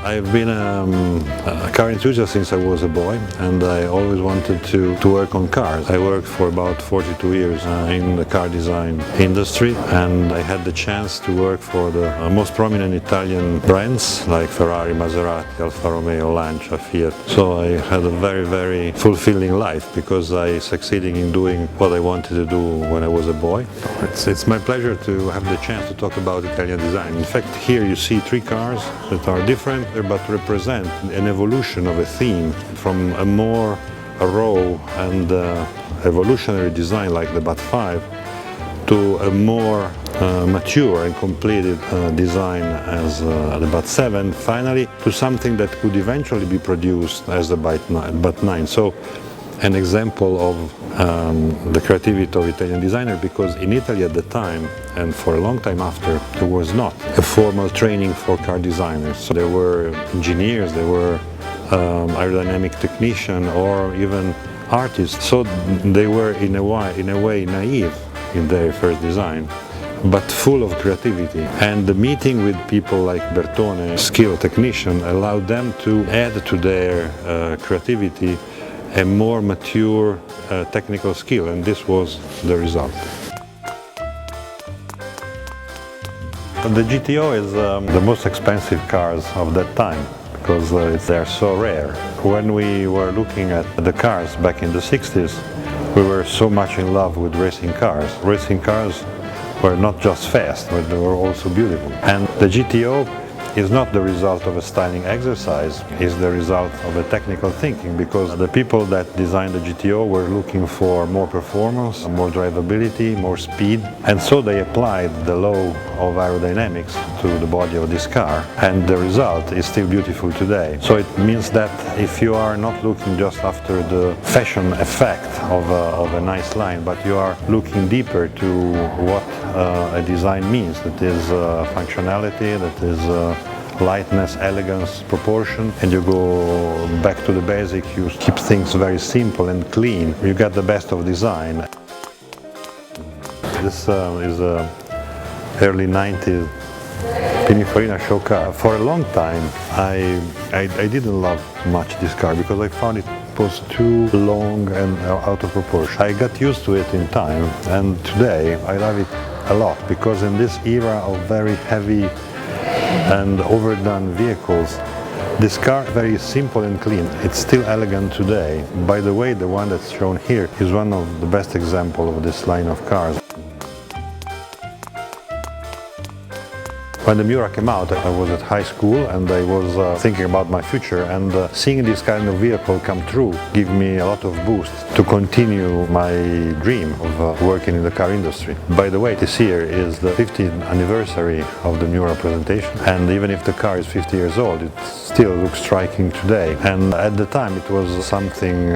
I've been a car enthusiast since I was a boy, and I always wanted to work on cars. I worked for about 42 years in the car design industry, and I had the chance to work for the most prominent Italian brands like Ferrari, Maserati, Alfa Romeo, Lancia, Fiat. So I had a very, very fulfilling life because I succeeded in doing what I wanted to do when I was a boy. It's my pleasure to have the chance to talk about Italian design. In fact, here you see three cars that are different but represent an evolution of a theme from a more raw and evolutionary design like the BAT5 to a more mature and completed design as the BAT7, finally to something that could eventually be produced as the BAT9. So an example of the creativity of Italian designer, because in Italy at the time and for a long time after, there was not a formal training for car designers. So there were engineers, there were aerodynamic technicians or even artists. So they were in a way naive in their first design, but full of creativity. And the meeting with people like Bertone, skilled technician, allowed them to add to their creativity a more mature technical skill, and this was the result. The GTO is the most expensive cars of that time because they're so rare. When we were looking at the cars back in the 60s, we were so much in love with racing cars. Racing cars were not just fast, but they were also beautiful. And the GTO is not the result of a styling exercise, it's the result of a technical thinking, because the people that designed the GTO were looking for more performance, more drivability, more speed, and so they applied the law of aerodynamics to the body of this car, and the result is still beautiful today. So it means that if you are not looking just after the fashion effect of a nice line, but you are looking deeper to what a design means, that is functionality, that is lightness, elegance, proportion, and you go back to the basic, you keep things very simple and clean, you get the best of design. This is a early 90s Pininfarina show car. For a long time I didn't love much this car because I found it was too long and out of proportion. I got used to it in time, and today I love it a lot because in this era of very heavy and overdone vehicles, this car is very simple and clean. It's still elegant today. By the way, the one that's shown here is one of the best examples of this line of cars. When the Miura came out, I was at high school and I was thinking about my future, and seeing this kind of vehicle come true gave me a lot of boost to continue my dream of working in the car industry. By the way, this year is the 50th anniversary of the Miura presentation, and even if the car is 50 years old, it still looks striking today. And at the time it was something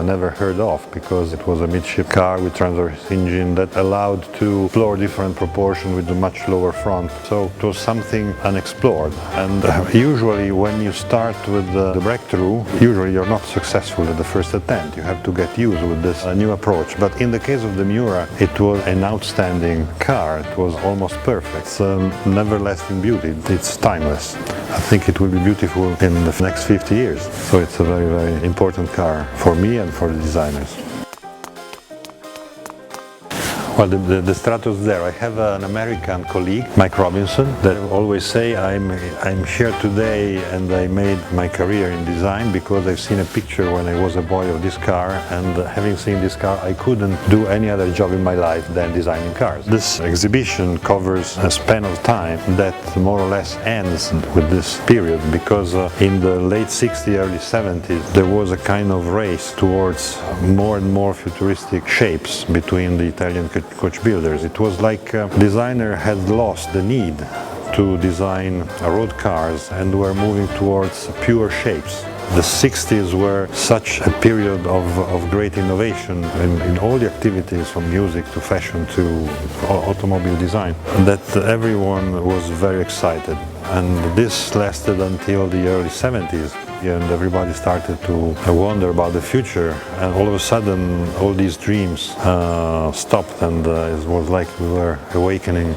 never heard of, because it was a midship car with transverse engine that allowed to explore different proportions with a much lower front. So it was something unexplored, and usually when you start with the breakthrough, usually you're not successful at the first attempt. You have to get used with this new approach. But in the case of the Miura, it was an outstanding car. It was almost perfect. It's never-lasting beauty. It's timeless. I think it will be beautiful in the next 50 years. So it's a very, very important car for me and for the designers. Well, the Stratos there. I have an American colleague, Mike Robinson, that always say I'm here today and I made my career in design because I've seen a picture when I was a boy of this car, and having seen this car I couldn't do any other job in my life than designing cars. This exhibition covers a span of time that more or less ends with this period, because in the late 60s, early 70s there was a kind of race towards more and more futuristic shapes between the Italian coach builders. It was like designer had lost the need to design road cars and were moving towards pure shapes. The 60s were such a period of great innovation in all the activities, from music to fashion to automobile design, that everyone was very excited. And this lasted until the early 70s. And everybody started to wonder about the future, and all of a sudden all these dreams stopped, and it was like we were awakening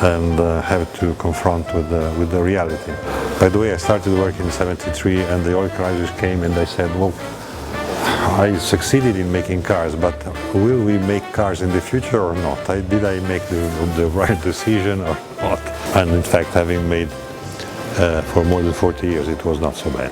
and have to confront with the reality. By the way, I started working in '73 and the oil crisis came and I said, well, I succeeded in making cars, but will we make cars in the future or not? Did I make the right decision or not? And in fact, having made for more than 40 years, it was not so bad.